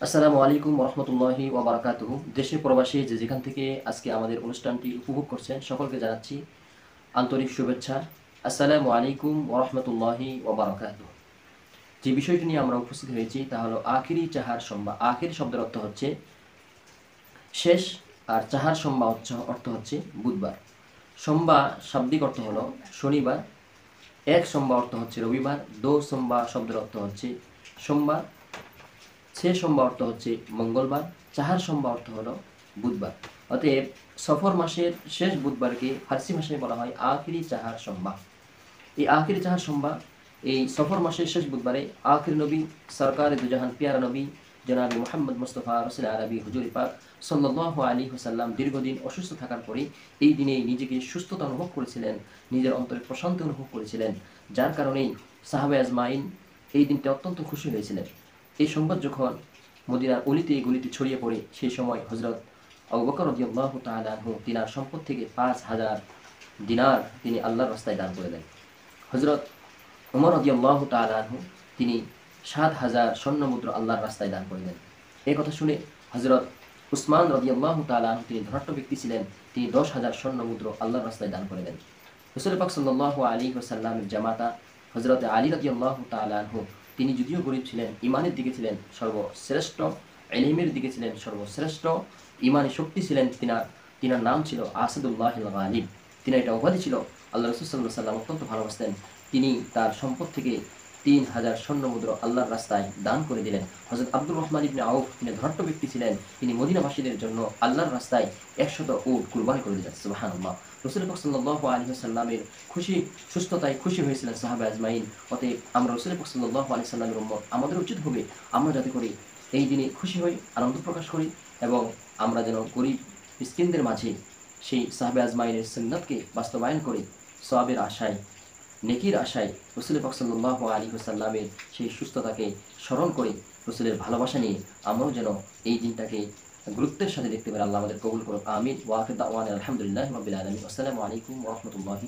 আসসালামু আলাইকুম রহমতুল্লাহি ওবরাকাতুহু। দেশে প্রবাসী যে যেখান থেকে আজকে আমাদের অনুষ্ঠানটি উপভোগ করছেন সকলকে জানাচ্ছি আন্তরিক শুভেচ্ছা। আসসালামু আলাইকুম ওরহমতুল্লাহি ওবরাকাতুহু। যে বিষয়টি নিয়ে আমরা উপস্থিত হয়েছি তা হলো আখিরি চাহার সম্বা। আখিরি শব্দের অর্থ হচ্ছে শেষ, আর চাহার সম্বা অর্থ হচ্ছে বুধবার। সম্বা শাব্দিক অর্থ হলো শনিবার, এক সম্বা অর্থ হচ্ছে রবিবার, দো সম্বা শব্দের অর্থ হচ্ছে সোমবার, ছে সোমবা অর্থ হচ্ছে মঙ্গলবার, চাহার সোমবা অর্থ হলো বুধবার। অতএব সফর মাসের শেষ বুধবারকে ফার্সি ভাষায় বলা হয় আখিরি চাহার সোমবা। এই আখিরি চাহার সোমবা এই সফর মাসের শেষ বুধবারে আখির নবী সরকার দুজাহান পিয়ারা নবী জনাবি মোহাম্মদ মুস্তফা রসুল আরবি হুজুর পাক সাল্লাল্লাহু আলাইহি ওয়াসাল্লাম দীর্ঘদিন অসুস্থ থাকার পরে এই দিনেই নিজেকে সুস্থতা অনুভব করেছিলেন, নিজের অন্তরে প্রশান্তি অনুভব করেছিলেন, যার কারণেই সাহাবে আজমাইন এই দিনটা অত্যন্ত খুশি হয়েছিলেন। এই সংবাদ যখন মদিনার অলিতে গলিতে ছড়িয়ে পড়ে সেই সময় হজরত আবু বকর রাদিয়াল্লাহু তাআলা আনহু তিনার সম্পদ থেকে 5,000 দিনার তিনি আল্লাহর রাস্তায় দান করে দেন। হজরত উমর রাদিয়াল্লাহু তাআলা আনহু তিনি 7,000 স্বর্ণমুদ্রা আল্লাহর রাস্তায় দান করে দেন। এই কথা শুনে হজরত উসমান রাদিয়াল্লাহু তাআলা আনহু তিনি ধনাঢ্য ব্যক্তি ছিলেন, তিনি 10,000 স্বর্ণমুদ্রা আল্লাহর রাস্তায় দান করে দেন। রাসূল পাক সাল্লাল্লাহু আলাইহি ওয়াসাল্লামের জামাতা হজরত আলী রাদিয়াল্লাহু তাআলা আনহু তিনি যদিও গরিব ছিলেন, ইমানের দিকে ছিলেন সর্বশ্রেষ্ঠ, ইলমের দিকে ছিলেন সর্বশ্রেষ্ঠ, ইমানি শক্তি ছিলেন তিনার। তিনার নাম ছিল আসাদুল্লাহিল গালিব। তিনি এটা উপাধি ছিল। আল্লাহ রাসূল সাল্লাল্লাহু আলাইহি ওয়াসাল্লাম অত্যন্ত ভালোবাসতেন। তিনি তার সম্পদ থেকে 3,000 স্বর্ণমুদ্রা আল্লাহর রাস্তায় দান করে দিলেন। হযরত আব্দুর রহমান ইবনে আউফ তিনি ধনাঢ্য ব্যক্তি ছিলেন, তিনি মদিনাবাসীদের জন্য আল্লাহর রাস্তায় 100 উট কুরবান করে দিলেন। সুবহানাল্লাহ। রাসূল পাক সাল্লাল্লাহু আলাইহি ওয়াসাল্লামের সুস্থতায় খুশি হয়েছিলেন সাহাবা আজমাইন। অতএব আমরা রাসূল পাক সাল্লাল্লাহু আলাইহি ওয়াসাল্লামের উম্মত, আমাদের উচিত হবে আমরা যাতে করে এই দিনে খুশি হই, আনন্দ প্রকাশ করি এবং আমরা যেন গরিব মিসকিনদের মাঝে সেই সাহাবে আজমাইনের সুন্নাতকে বাস্তবায়ন করে সওয়াবের আশায়, নেকির আশায় রাসূল পাক সাল্লাল্লাহু আলাইহি ওয়াসাল্লামের সেই সুস্থতাকে স্মরণ করে রাসূলের ভালোবাসা নিয়ে আমরাও যেন এই দিনটাকে গুরুত্বের সাথে দেখতে পারি। আল্লাহ আমাদের কবুল করুন। আমিন। ওয়া আখিরু দাওয়ানা আলহামদুলিল্লাহি রাব্বিল আলামিন। আসসালামু আলাইকুম ওয়া রাহমাতুল্লাহি